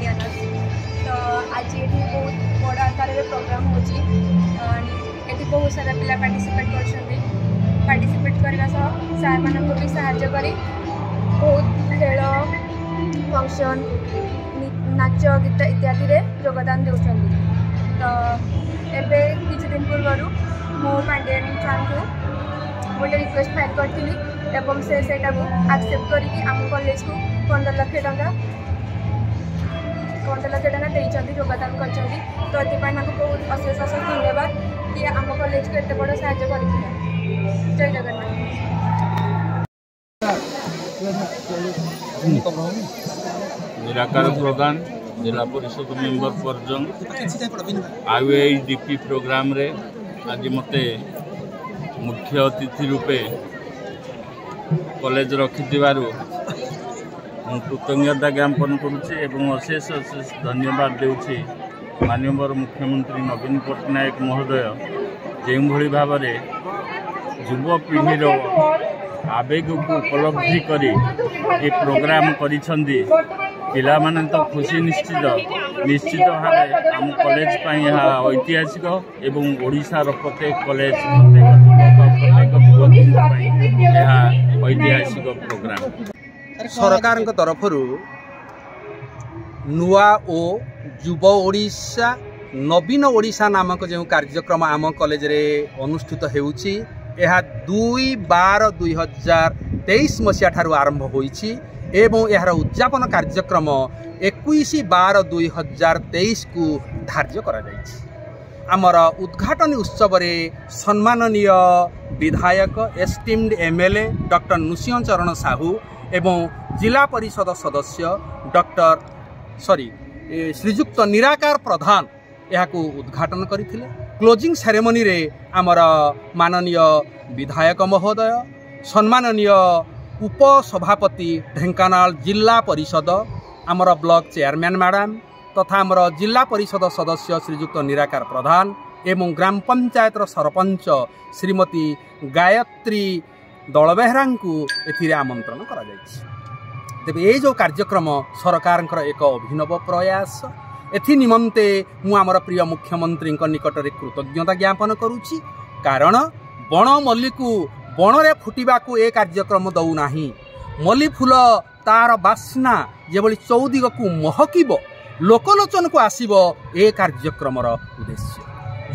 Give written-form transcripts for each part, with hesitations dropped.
Guardian तो आज ये बहुत बड़ा आकार प्रोग्राम होची बहुत सारा पिला पार्टिसिपेट करने सार मान भी साहाय्य करी बहुत खेल फंक्शन नाच गीत इत्यादि योगदान देउछन। तो एबे किछि दिन पूर्व मो पांडियन सार को गोटे रिक्वेस्ट फाइल करी एवं से एक्सेप्ट करके आम कॉलेज को 15 लाख टका देइछन्ती योगदान करछन्ती। तो ये बहुत अशेष धन्यवाद कि आम कॉलेज को एत बड़ साहाय्य कर। जय जगन्नाथ। निराकार प्रधान जिला परिषद मेंबर पर्यटन IUIDP प्रोग्राम रे आज मते मुख्य अतिथि रूपे कॉलेज रखिथिबारु मु कृतज्ञता ज्ञापन करुछि एवं अशेष अशेष धन्यवाद देउछि माननीय मुख्यमंत्री नवीन पट्टनायक महोदय जो भली भाव युवपीढ़ीर आवेग को उपलब्धि करी ये प्रोग्राम करिछन्दी। पिला माने तो खुशी निश्चित भाव आम कॉलेज ऐतिहासिक एवं ओडिशार प्रत्येक कॉलेज प्रत्येक ऐतिहासिक प्रोग्राम सरकार तरफ नुआ ओ युव ओडिशा नवीन ओडिशा नामक जो कार्यक्रम आम कॉलेज रे अनुष्ठित होउछि यह 2/12/2023 मसीहा ठारू आरंभ होइछि एवं यार उद्यापन कार्यक्रम 21/12/2023 को धार्य करा जाइछि। आमर उद्घाटन उत्सव रे सम्माननीय विधायक एस्टीम्ड MLA डॉक्टर नृसिंह चरण साहू एवं जिला परिषद सदस्य श्रीजुक्त निराकार प्रधान यह उद्घाटन करथिले। क्लोजिंग सेरेमनी रे आमर माननीय विधायक महोदय सम्माननीय उपसभापति ढेंकानाल जिला परिषद आमर ब्लॉक चेयरमैन मैडम तथा आमर जिला परिषद सदस्य श्रीजुक्त निराकार प्रधान एवं ग्राम पंचायत सरपंच श्रीमती गायत्री दलबेहरा को एथिरे आमंत्रण करा जायछि। तेबे ये जो कार्यक्रम सरकार एक अभिनव प्रयास एथि निमंते मु आमर प्रिय मुख्यमंत्री निकट में कृतज्ञता ज्ञापन करुछि। कारण बण मल्ली को बणरे फुटिबा को ए कार्यक्रम दौ नाही। मल्ली फूल तार बास्ना जेभली चौदिग को महकिब लोकलोचन को आसीबो ए कार्यक्रम उद्देश्य।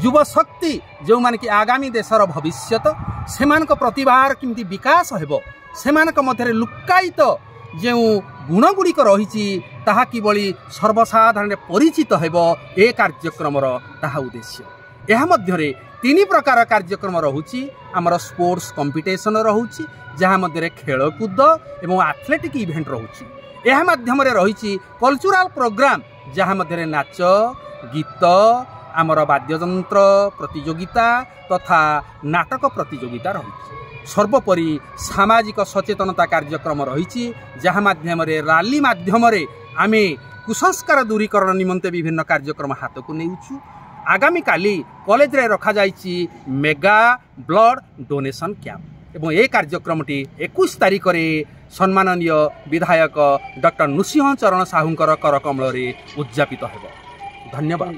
युव शक्ति जो माने कि आगामी देशर भविष्यत सेमानक प्रतिभार किमती विकास हेबो सेमानक मध्यरे लुक्कायित जो गुण गुड़िक रही ताहा किभली सर्वसाधारण परिचित हेबो ए कार्यक्रम ताहा उद्देश्य। यह मध्यरे 3 प्रकार कार्यक्रम रहुछि। आमर स्पोर्ट्स कंपिटिशन रहुछि जहाँ मध्यरे खेलकूद एवं एथलेटिक इवेंट रहुछि। यह माध्यम रही कल्चरल प्रोग्राम जहाँ मध्यरे नाच गीत आमर वाद्ययंत्र प्रतियोगिता तथा नाटक प्रतियोगिता रही। सर्वोपरि सामाजिक सचेतनता कार्यक्रम रही जहाँ माध्यम रैली माध्यम आमे कुसंस्कार दूरीकरण निमंते विभिन्न कार्यक्रम हाथ को नेउछु। आगामी काली कॉलेज रे रखा जाइछि मेगा ब्लड डोनेशन कैंप एवं ए कार्यक्रमटी 21 तारिख रे सम्माननीय विधायक डॉक्टर नृसिंह चरण साहूंकर करकमल रे उद्यापित हेबो। धन्यवाद।